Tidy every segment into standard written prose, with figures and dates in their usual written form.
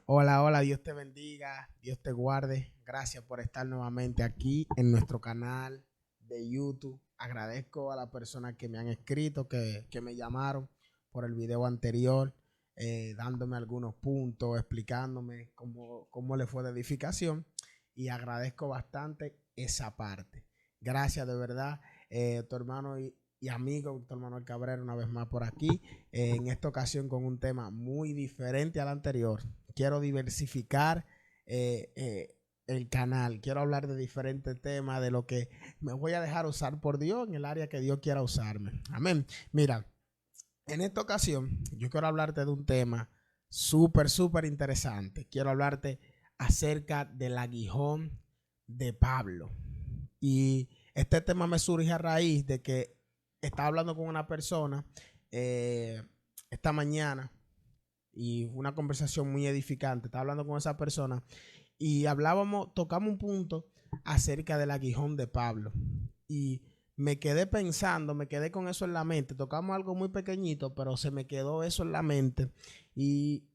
Hola, hola, Dios te bendiga, Dios te guarde. Gracias por estar nuevamente aquí en nuestro canal de YouTube. Agradezco a las personas que me han escrito, que me llamaron por el video anterior, dándome algunos puntos, explicándome cómo le fue de edificación. Y agradezco bastante esa parte. Gracias de verdad, tu hermano y amigo, doctor Manuel Cabrera, una vez más por aquí, en esta ocasión con un tema muy diferente al anterior. Quiero diversificar el canal, quiero hablar de diferentes temas, de lo que me voy a dejar usar por Dios en el área que Dios quiera usarme. Amén. Mira, en esta ocasión yo quiero hablarte de un tema súper interesante. Quiero hablarte acerca del aguijón de Pablo. Y este tema me surge a raíz de que estaba hablando con una persona esta mañana y una conversación muy edificante. Estaba hablando con esa persona y tocamos un punto acerca del aguijón de Pablo. Y me quedé pensando, me quedé con eso en la mente. Tocamos algo muy pequeñito, pero se me quedó eso en la mente. Y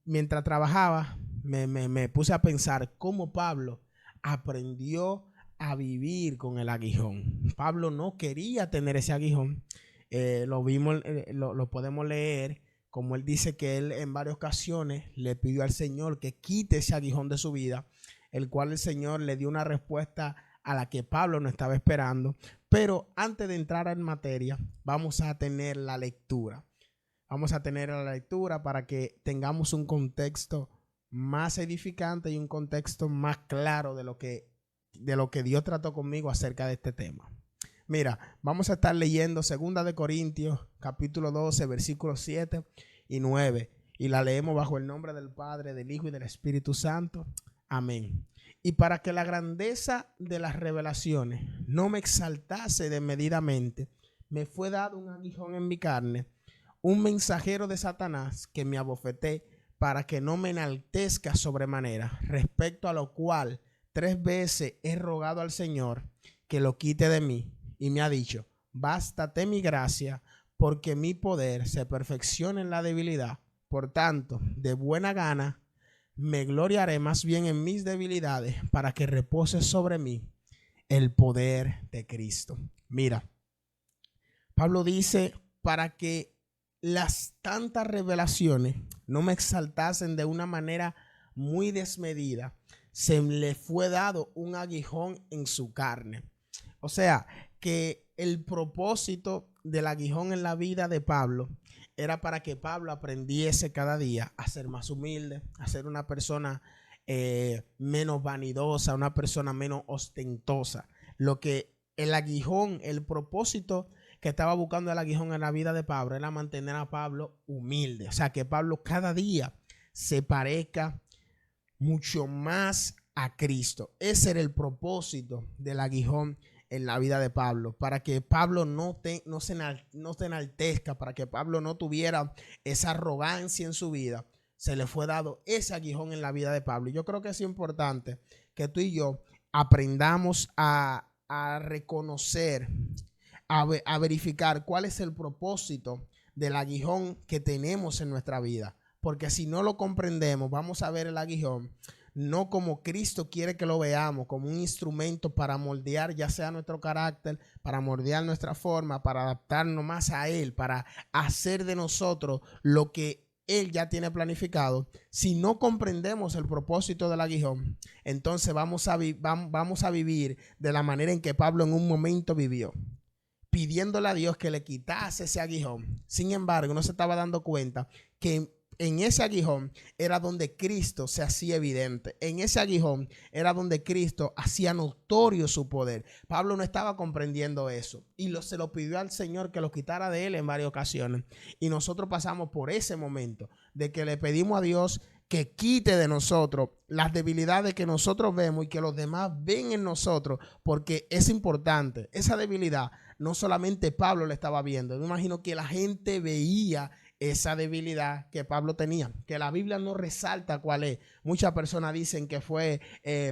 mientras trabajaba, me puse a pensar cómo Pablo aprendió a vivir con el aguijón. Pablo no quería tener ese aguijón. Lo podemos leer, como él dice que él en varias ocasiones le pidió al Señor que quite ese aguijón de su vida, el cual el Señor le dio una respuesta a la que Pablo no estaba esperando. Pero antes de entrar en materia, vamos a tener la lectura. Vamos a tener la lectura para que tengamos un contexto más edificante y un contexto más claro de lo que Dios trató conmigo acerca de este tema. Mira, vamos a estar leyendo 2 Corintios, capítulo 12, versículos 7 y 9. Y la leemos bajo el nombre del Padre, del Hijo y del Espíritu Santo. Amén. Y para que la grandeza de las revelaciones no me exaltase desmedidamente, me fue dado un aguijón en mi carne, un mensajero de Satanás que me abofeté para que no me enaltezca sobremanera, respecto a lo cual 3 veces he rogado al Señor que lo quite de mí. Y me ha dicho: bástate mi gracia, porque mi poder se perfecciona en la debilidad. Por tanto, de buena gana me gloriaré más bien en mis debilidades, para que repose sobre mí el poder de Cristo. Mira, Pablo dice: para que las tantas revelaciones no me exaltasen de una manera muy desmedida, se le fue dado un aguijón en su carne. O sea, que el propósito del aguijón en la vida de Pablo era para que Pablo aprendiese cada día a ser más humilde, a ser una persona menos vanidosa, una persona menos ostentosa. Lo que el aguijón, el propósito que estaba buscando el aguijón en la vida de Pablo era mantener a Pablo humilde. O sea, que Pablo cada día se parezca mucho más a Cristo. Ese era el propósito del aguijón en la vida de Pablo, para que Pablo no se enaltezca, para que Pablo no tuviera esa arrogancia en su vida. Se le fue dado ese aguijón en la vida de Pablo. Y yo creo que es importante que tú y yo aprendamos a reconocer, a verificar cuál es el propósito del aguijón que tenemos en nuestra vida. Porque si no lo comprendemos, vamos a ver el aguijón no como Cristo quiere que lo veamos, como un instrumento para moldear ya sea nuestro carácter, para moldear nuestra forma, para adaptarnos más a Él, para hacer de nosotros lo que Él ya tiene planificado. Si no comprendemos el propósito del aguijón, entonces vamos a vivir de la manera en que Pablo en un momento vivió, pidiéndole a Dios que le quitase ese aguijón. Sin embargo, no se estaba dando cuenta que en ese aguijón era donde Cristo se hacía evidente. En ese aguijón era donde Cristo hacía notorio su poder. Pablo no estaba comprendiendo eso y se lo pidió al Señor que lo quitara de él en varias ocasiones. Y nosotros pasamos por ese momento de que le pedimos a Dios que quite de nosotros las debilidades que nosotros vemos y que los demás ven en nosotros, porque es importante. Esa debilidad no solamente Pablo la estaba viendo. Me imagino que la gente veía esa debilidad que Pablo tenía, que la Biblia no resalta cuál es. Muchas personas dicen que fue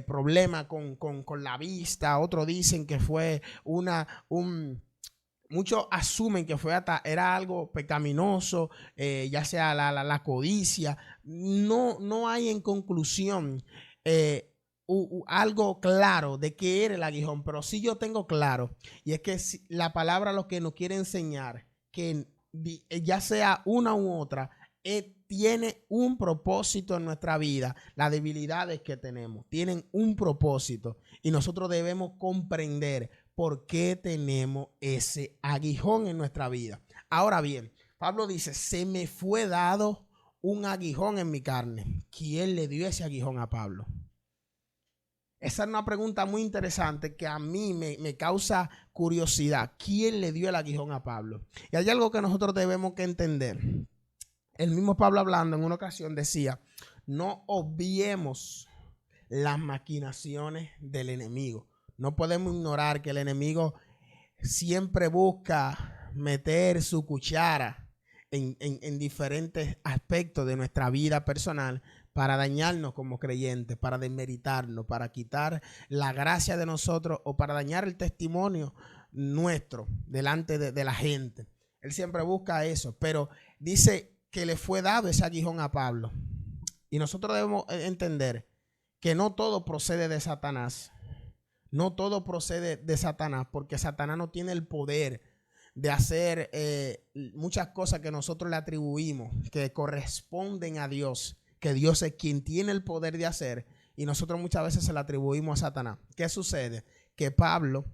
problema con la vista, otros dicen que fue un muchos asumen que era algo pecaminoso, ya sea la codicia. No hay en conclusión algo claro de qué era el aguijón, pero sí yo tengo claro, y es que la palabra lo que nos quiere enseñar, que ya sea una u otra, tiene un propósito en nuestra vida. Las debilidades que tenemos tienen un propósito y nosotros debemos comprender por qué tenemos ese aguijón en nuestra vida. Ahora bien, Pablo dice, se me fue dado un aguijón en mi carne. ¿Quién le dio ese aguijón a Pablo? Esa es una pregunta muy interesante que a mí me causa curiosidad. ¿Quién le dio el aguijón a Pablo? Y hay algo que nosotros debemos que entender. El mismo Pablo, hablando en una ocasión, decía, no obviemos las maquinaciones del enemigo. No podemos ignorar que el enemigo siempre busca meter su cuchara en diferentes aspectos de nuestra vida personal para dañarnos como creyentes, para desmeritarnos, para quitar la gracia de nosotros o para dañar el testimonio nuestro delante de la gente. Él siempre busca eso, pero dice que le fue dado ese aguijón a Pablo. Y nosotros debemos entender que no todo procede de Satanás. No todo procede de Satanás, porque Satanás no tiene el poder de hacer muchas cosas que nosotros le atribuimos, que corresponden a Dios, que Dios es quien tiene el poder de hacer, y nosotros muchas veces se lo atribuimos a Satanás. ¿Qué sucede? Que Pablo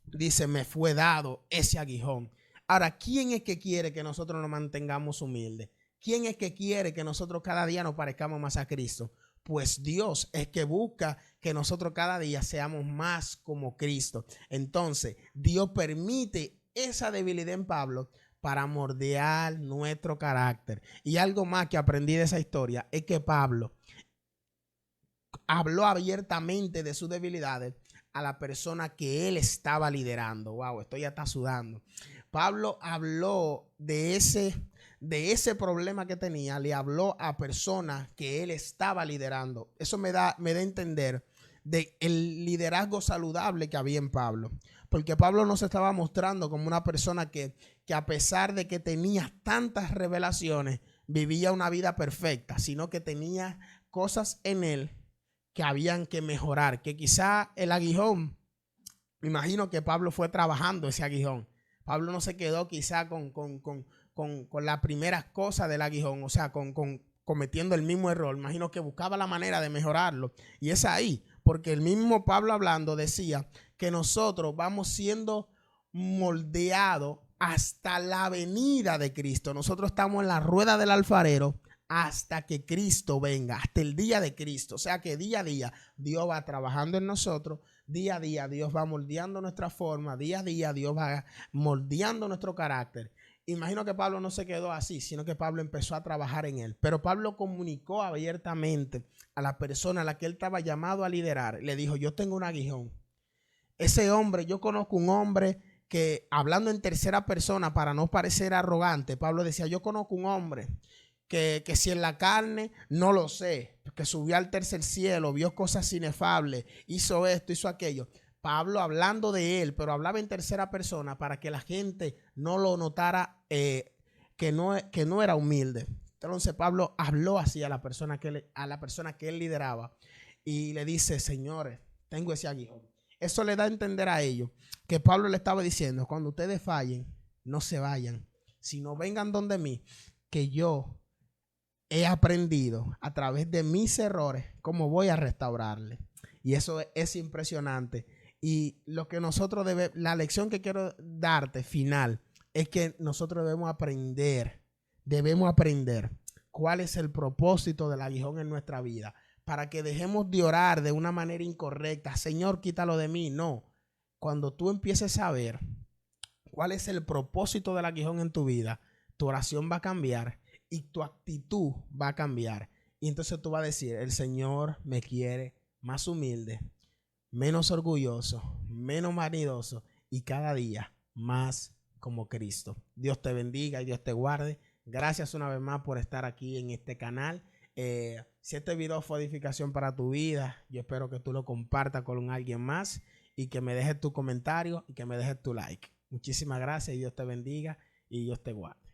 dice, me fue dado ese aguijón. Ahora, ¿quién es que quiere que nosotros nos mantengamos humildes? ¿Quién es que quiere que nosotros cada día nos parezcamos más a Cristo? Pues Dios es que busca que nosotros cada día seamos más como Cristo. Entonces, Dios permite esa debilidad en Pablo para moldear nuestro carácter. Y algo más que aprendí de esa historia es que Pablo habló abiertamente de sus debilidades a la persona que él estaba liderando. Wow, estoy hasta sudando. Pablo habló de ese problema que tenía, le habló a personas que él estaba liderando. Eso me da a entender de el liderazgo saludable que había en Pablo. Porque Pablo no se estaba mostrando como una persona que a pesar de que tenía tantas revelaciones, vivía una vida perfecta, sino que tenía cosas en él que habían que mejorar, que quizá el aguijón, me imagino que Pablo fue trabajando ese aguijón. Pablo no se quedó quizá con las primeras cosas del aguijón, o sea, cometiendo el mismo error. Imagino que buscaba la manera de mejorarlo. Y es ahí, porque el mismo Pablo hablando decía que nosotros vamos siendo moldeados hasta la venida de Cristo. Nosotros estamos en la rueda del alfarero hasta que Cristo venga, hasta el día de Cristo. O sea que día a día Dios va trabajando en nosotros, día a día Dios va moldeando nuestra forma, día a día Dios va moldeando nuestro carácter. Imagino que Pablo no se quedó así, sino que Pablo empezó a trabajar en él. Pero Pablo comunicó abiertamente a la persona a la que él estaba llamado a liderar. Le dijo, yo tengo un aguijón. Ese hombre, yo conozco un hombre que, hablando en tercera persona para no parecer arrogante, Pablo decía, yo conozco un hombre que si en la carne, no lo sé, que subió al tercer cielo, vio cosas inefables, hizo esto, hizo aquello. Pablo hablando de él, pero hablaba en tercera persona para que la gente no lo notara que no era humilde. Entonces Pablo habló así a la persona que él lideraba y le dice, señores, tengo ese aguijón. Eso le da a entender a ellos que Pablo le estaba diciendo, cuando ustedes fallen, no se vayan, sino vengan donde mí, que yo he aprendido a través de mis errores cómo voy a restaurarle. Y eso es impresionante. Y lo que nosotros debemos, la lección que quiero darte final, es que nosotros debemos aprender cuál es el propósito del aguijón en nuestra vida, para que dejemos de orar de una manera incorrecta. Señor, quítalo de mí. No. Cuando tú empieces a ver cuál es el propósito del aguijón en tu vida, tu oración va a cambiar y tu actitud va a cambiar. Y entonces tú vas a decir, el Señor me quiere más humilde, menos orgulloso, menos vanidoso y cada día más como Cristo. Dios te bendiga y Dios te guarde. Gracias una vez más por estar aquí en este canal. Si este video fue edificación para tu vida, yo espero que tú lo compartas con alguien más y que me dejes tu comentario y que me dejes tu like. Muchísimas gracias y Dios te bendiga y Dios te guarde.